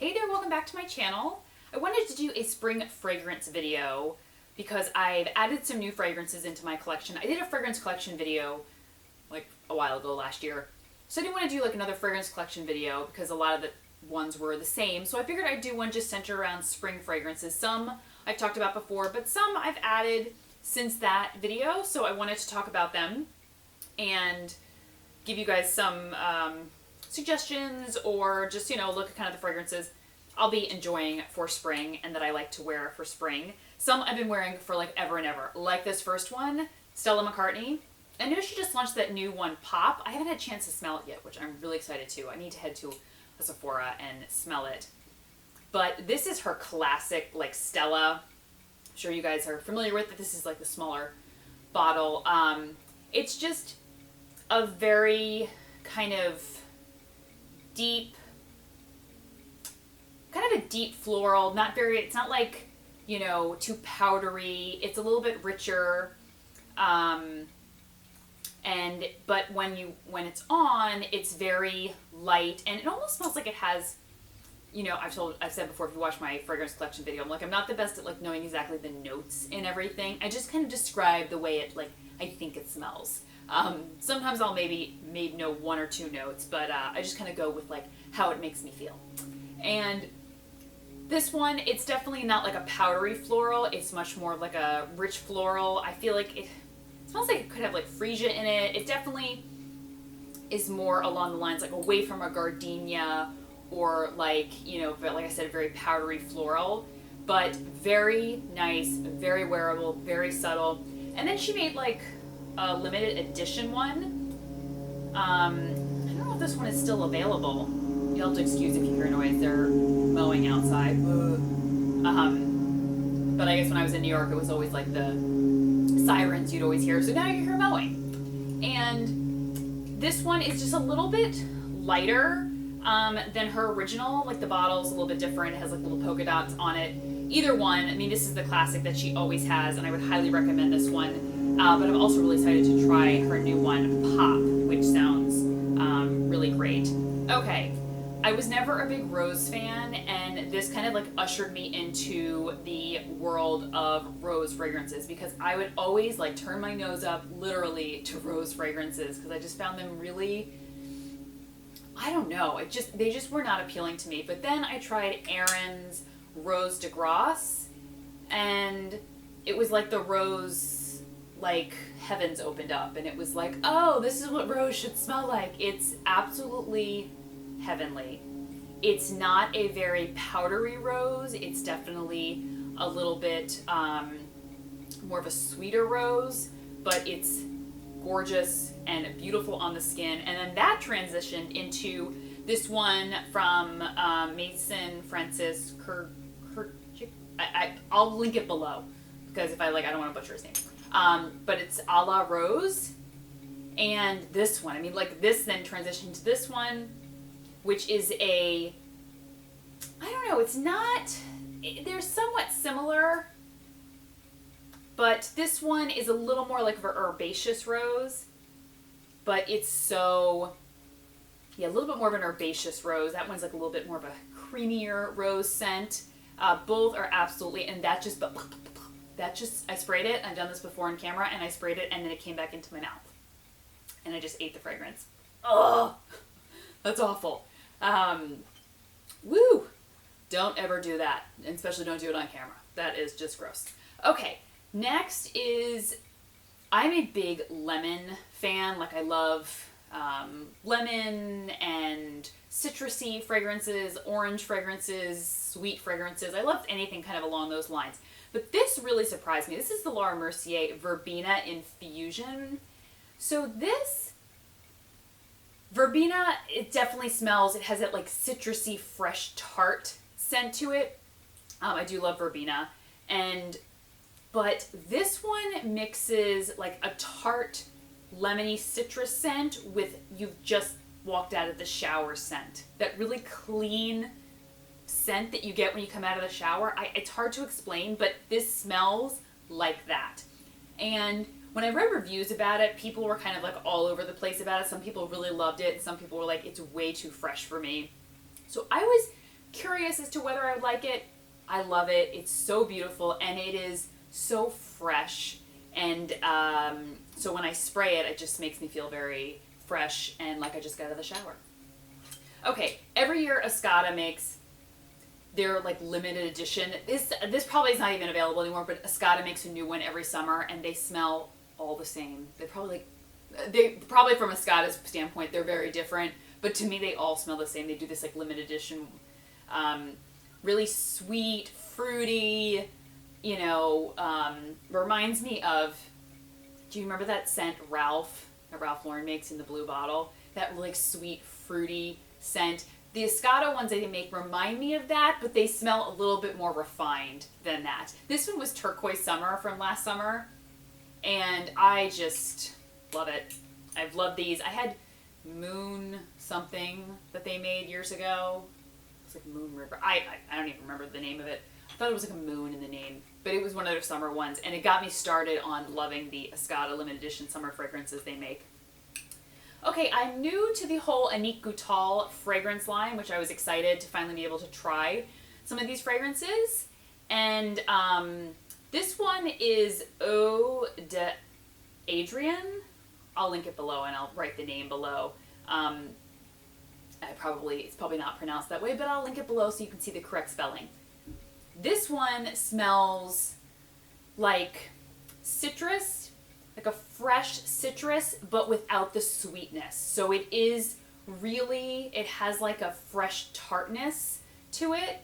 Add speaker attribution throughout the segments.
Speaker 1: Hey there, welcome back to my channel. I wanted to do a spring fragrance video because I've added some new fragrances into my collection. I did a fragrance collection video like a while ago last year. So I didn't want to do like another fragrance collection video because a lot of the ones were the same. So I figured I'd do one just centered around spring fragrances. Some I've talked about before, but some I've added since that video. So I wanted to talk about them and give you guys some suggestions or just, look at kind of the fragrances I'll be enjoying for spring and that I like to wear for spring. Some I've been wearing for like ever and ever. Like this first one, Stella McCartney. I know she just launched that new one, Pop. I haven't had a chance to smell it yet, which I'm really excited to. I need to head to a Sephora and smell it. But this is her classic, like Stella. I'm sure you guys are familiar with it. This is like the smaller bottle. It's just a very kind of deep floral, it's not like, too powdery. It's a little bit richer. But when it's on, it's very light and it almost smells like it has, I've said before, if you watch my fragrance collection video, I'm not the best at like knowing exactly the notes and everything. I just kind of describe the way it, I think it smells. Sometimes I'll maybe know one or two notes, but I just kind of go with like how it makes me feel. And this one, it's definitely not like a powdery floral. It's much more of like a rich floral. I feel like it smells like it could have like freesia in it. It definitely is more along the lines like away from a gardenia or like, like I said, very powdery floral, but very nice, very wearable, very subtle. And then she made like a limited edition one. I don't know if this one is still available. You'll have to excuse if you hear noise. They're mowing outside. But I guess when I was in New York, it was always like the sirens you'd always hear. So now you hear mowing. And this one is just a little bit lighter than her original. Like the bottle's a little bit different. It has like little polka dots on it. Either one, this is the classic that she always has, and I would highly recommend this one. But I'm also really excited to try her new one, Pop, which sounds really great. Okay. I was never a big rose fan, and this kind of like ushered me into the world of rose fragrances because I would always like turn my nose up literally to rose fragrances because I just found them really, I don't know, they just were not appealing to me. But then I tried Erin's Rose de Grace, and it was like the rose, like heavens opened up, and it was like, oh, this is what rose should smell like. It's absolutely heavenly. It's not a very powdery rose. It's definitely a little bit more of a sweeter rose, but it's gorgeous and beautiful on the skin. And then that transitioned into this one from Mason Francis I'll link it below because if I don't want to butcher his name. But it's A La Rose. And this one, this then transitioned to this one, which is I don't know, they're somewhat similar, but this one is a little more like an herbaceous rose, but it's a little bit more of an herbaceous rose. That one's like a little bit more of a creamier rose scent. Both are absolutely, and I sprayed it. I've done this before on camera, and I sprayed it, and then it came back into my mouth, and I just ate the fragrance. Oh, that's awful. Woo! Don't ever do that. And especially don't do it on camera. That is just gross. Okay, next is, I'm a big lemon fan. Like I love lemon and citrusy fragrances, orange fragrances, sweet fragrances. I love anything kind of along those lines. But this really surprised me. This is the Laura Mercier Verbena Infusion. So this Verbena, it definitely smells, it has that like citrusy, fresh, tart scent to it. I do love Verbena. But this one mixes like a tart, lemony citrus scent with you've just walked out of the shower scent. That really clean scent that you get when you come out of the shower. It's hard to explain, but this smells like that. And when I read reviews about it, people were kind of like all over the place about it. Some people really loved it. Some people were like, it's way too fresh for me. So I was curious as to whether I would like it. I love it. It's so beautiful, and it is so fresh. And so when I spray it, it just makes me feel very fresh and like I just got out of the shower. Okay, every year Escada makes their like limited edition. This probably is not even available anymore, but Escada makes a new one every summer, and they smell all the same. They probably from Escada's standpoint, they're very different, but to me they all smell the same. They do this like limited edition, really sweet, fruity, reminds me of, do you remember that scent that Ralph Lauren makes in the blue bottle? That like sweet, fruity scent. The Escada ones they make remind me of that, but they smell a little bit more refined than that. This one was Turquoise Summer from last summer, and I just love it. I've loved these. I had Moon something that they made years ago. It's like Moon River. I don't even remember the name of it. I thought it was like a moon in the name, but it was one of their summer ones, and it got me started on loving the Escada limited edition summer fragrances they make. Okay, I'm new to the whole Annick Goutal fragrance line, which I was excited to finally be able to try some of these fragrances. And this one is Eau d'Adrienne. I'll link it below and I'll write the name below. It's probably not pronounced that way, but I'll link it below so you can see the correct spelling. This one smells like citrus, like a fresh citrus, but without the sweetness. So it has like a fresh tartness to it,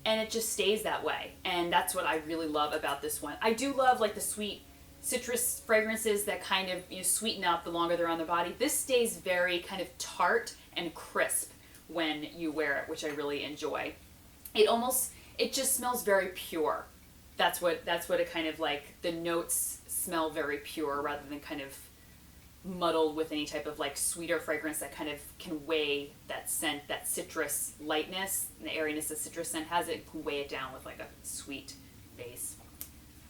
Speaker 1: and it just stays that way. And that's what I really love about this one. I do love like the sweet citrus fragrances that kind of sweeten up the longer they're on the body. This stays very kind of tart and crisp when you wear it, which I really enjoy. It just smells very pure. That's what it kind of like, the notes smell very pure rather than kind of muddled with any type of like sweeter fragrance that kind of can weigh that scent, that citrus lightness and the airiness the citrus scent has. It can weigh it down with like a sweet base.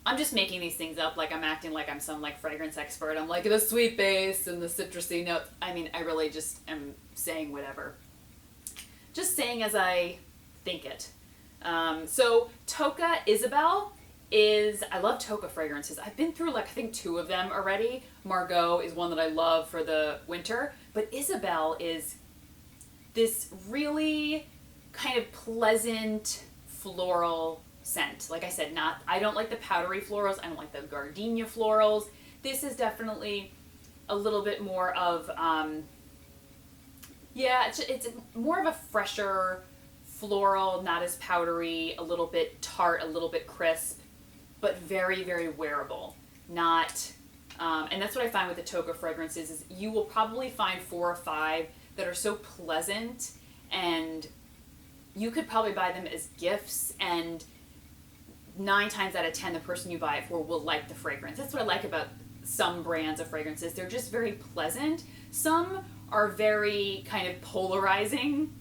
Speaker 1: I'm just making these things up, like I'm acting like I'm some like fragrance expert. I'm like the sweet base and the citrusy notes. I mean, I really just am saying whatever. Just saying as I think it. So Tocca Isabelle I love Tocca fragrances. I've been through like I think 2 of them already. Margot is one that I love for the winter, but Isabelle is this really kind of pleasant floral scent. Like I said, I don't like the powdery florals. I don't like the gardenia florals. This is definitely a little bit more of it's more of a fresher floral, not as powdery, a little bit tart, a little bit crisp, but very, very wearable. And that's what I find with the Tocca fragrances is you will probably find 4 or 5 that are so pleasant, and you could probably buy them as gifts, and 9 times out of 10 the person you buy it for will like the fragrance. That's what I like about some brands of fragrances. They're just very pleasant. Some are very kind of polarizing.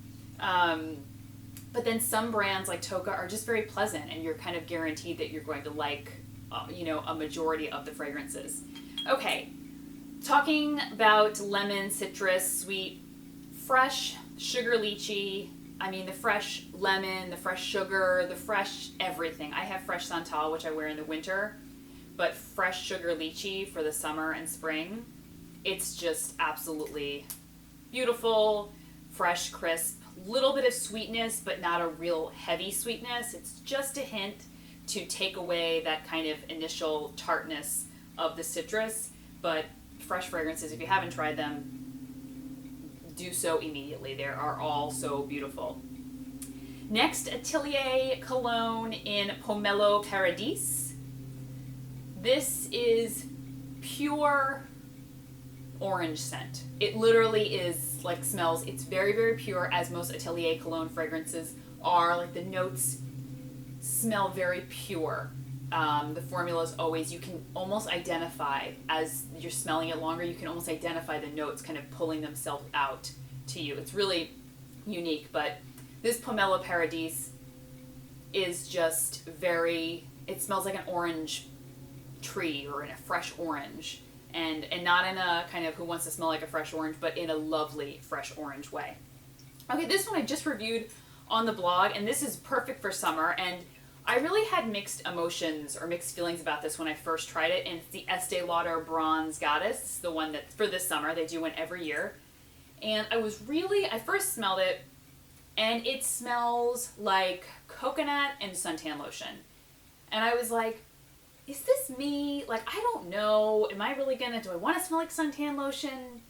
Speaker 1: But then some brands like Tocca are just very pleasant, and you're kind of guaranteed that you're going to like, a majority of the fragrances. Okay, talking about lemon, citrus, sweet, fresh sugar lychee. I mean, the fresh lemon, the fresh sugar, the fresh everything. I have fresh Santal, which I wear in the winter, but fresh sugar lychee for the summer and spring. It's just absolutely beautiful, fresh, crisp. Little bit of sweetness, but not a real heavy sweetness. It's just a hint to take away that kind of initial tartness of the citrus. But fresh fragrances, if you haven't tried them, do so immediately. They are all so beautiful. Next, Atelier Cologne in Polo Paradise. This is pure orange scent. It literally is like smells, it's very, very pure, as most Atelier Cologne fragrances are. Like the notes smell very pure. The formula is always, you can almost identify, as you're smelling it longer, you can almost identify the notes kind of pulling themselves out to you. It's really unique, but this Polo Paradise is just it smells like an orange tree or in a fresh orange. And not in a kind of who wants to smell like a fresh orange, but in a lovely fresh orange way. Okay, this one I just reviewed on the blog, and this is perfect for summer. And I really had mixed emotions or mixed feelings about this when I first tried it. And it's the Estee Lauder Bronze Goddess. It's the one that for this summer. They do one every year. And I first smelled it, and it smells like coconut and suntan lotion. And I was like, is this me? Like, I don't know. Do I want to smell like suntan lotion?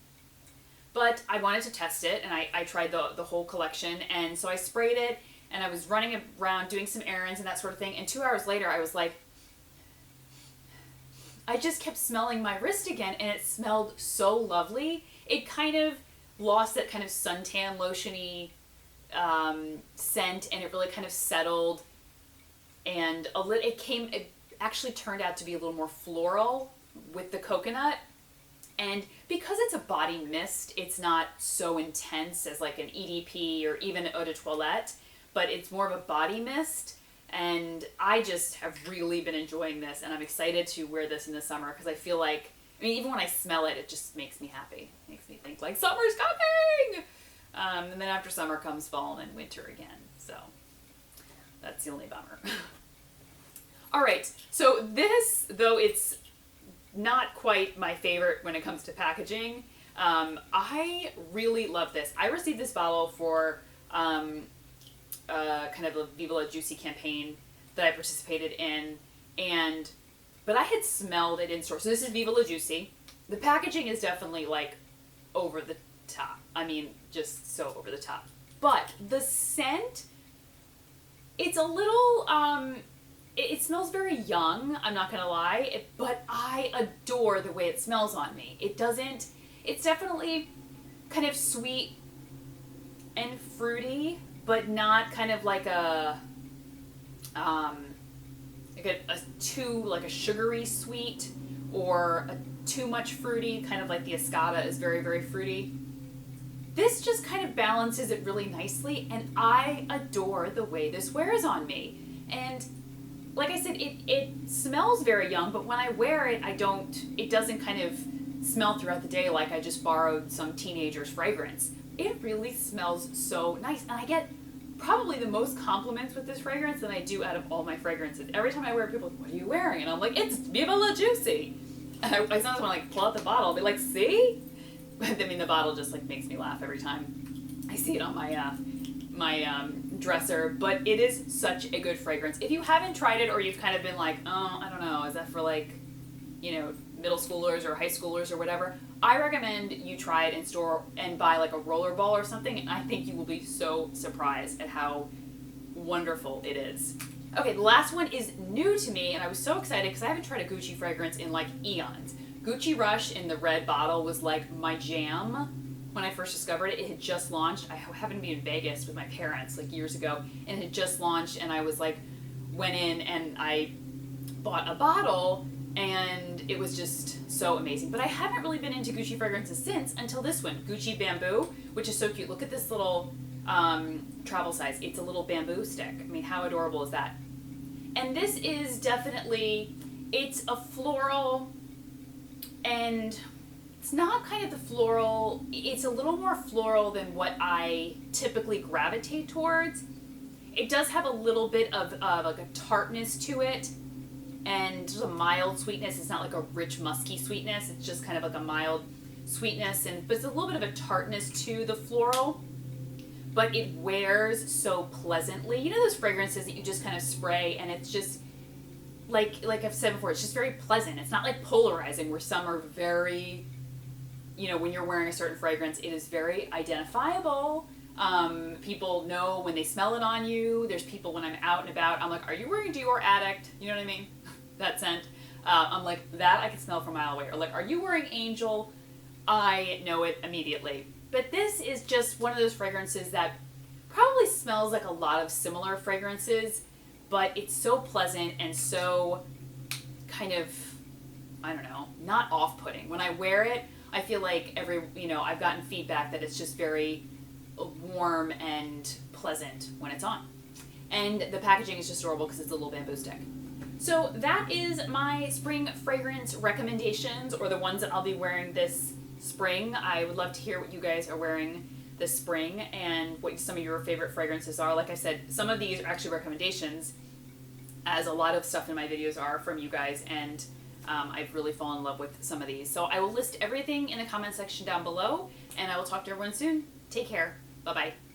Speaker 1: But I wanted to test it, and I tried the whole collection. And so I sprayed it, and I was running around doing some errands and that sort of thing. And 2 hours later, I was like, I just kept smelling my wrist again, and it smelled so lovely. It kind of lost that kind of suntan lotion-y scent, and it really kind of settled. And it actually turned out to be a little more floral with the coconut. And because it's a body mist, it's not so intense as like an EDP or even an eau de toilette, but it's more of a body mist. And I just have really been enjoying this, and I'm excited to wear this in the summer because I feel like, even when I smell it, it just makes me happy. It makes me think like summer's coming! And then after summer comes fall and then winter again. So that's the only bummer. All right, so this, though it's not quite my favorite when it comes to packaging, I really love this. I received this bottle for kind of a Viva La Juicy campaign that I participated in, but I had smelled it in store. So this is Viva La Juicy. The packaging is definitely like over the top. I mean, just so over the top. But the scent, it's a little, it smells very young, I'm not gonna lie, but I adore the way it smells on me. It's definitely kind of sweet and fruity, but not kind of like a sugary sweet or too much fruity, kind of like the Escada is very, very fruity. This just kind of balances it really nicely, and I adore the way this wears on me. And like I said, it smells very young, but when I wear it, it doesn't kind of smell throughout the day like I just borrowed some teenager's fragrance. It really smells so nice, and I get probably the most compliments with this fragrance than I do out of all my fragrances. Every time I wear it, people are like, what are you wearing? And I'm like, it's Viva La Juicy. And I sometimes want to like pull out the bottle and be like, see? I mean, the bottle just like makes me laugh every time I see it on my dresser, but it is such a good fragrance. If you haven't tried it, or you've kind of been like, oh, I don't know, is that for like, middle schoolers or high schoolers or whatever, I recommend you try it in store and buy like a roller ball or something, and I think you will be so surprised at how wonderful it is. Okay, the last one is new to me, and I was so excited because I haven't tried a Gucci fragrance in like eons. Gucci Rush in the red bottle was like my jam when I first discovered it. It had just launched. I happened to be in Vegas with my parents like years ago, and it had just launched, and I was like, went in and I bought a bottle, and it was just so amazing. But I haven't really been into Gucci fragrances since until this one, Gucci Bamboo, which is so cute. Look at this little travel size. It's a little bamboo stick. I mean, how adorable is that? And this is definitely, it's a floral, and it's not kind of the floral, it's a little more floral than what I typically gravitate towards. It does have a little bit of like a tartness to it, and just a mild sweetness. It's not like a rich musky sweetness, it's just kind of like a mild sweetness, but it's a little bit of a tartness to the floral, but it wears so pleasantly. You know those fragrances that you just kind of spray and it's just, like I've said before, it's just very pleasant. It's not like polarizing, where some are very, when you're wearing a certain fragrance, it is very identifiable. People know when they smell it on you. There's people when I'm out and about, I'm like, are you wearing Dior Addict? You know what I mean? That scent. I'm like, that I can smell from a mile away. Or like, are you wearing Angel? I know it immediately. But this is just one of those fragrances that probably smells like a lot of similar fragrances, but it's so pleasant and so kind of, I don't know, not off-putting. When I wear it, I feel like I've gotten feedback that it's just very warm and pleasant when it's on. And the packaging is just adorable because it's a little bamboo stick. So that is my spring fragrance recommendations, or the ones that I'll be wearing this spring. I would love to hear what you guys are wearing this spring and what some of your favorite fragrances are. Like I said, some of these are actually recommendations, as a lot of stuff in my videos are from you guys, and I've really fallen in love with some of these. So I will list everything in the comment section down below, and I will talk to everyone soon. Take care. Bye-bye.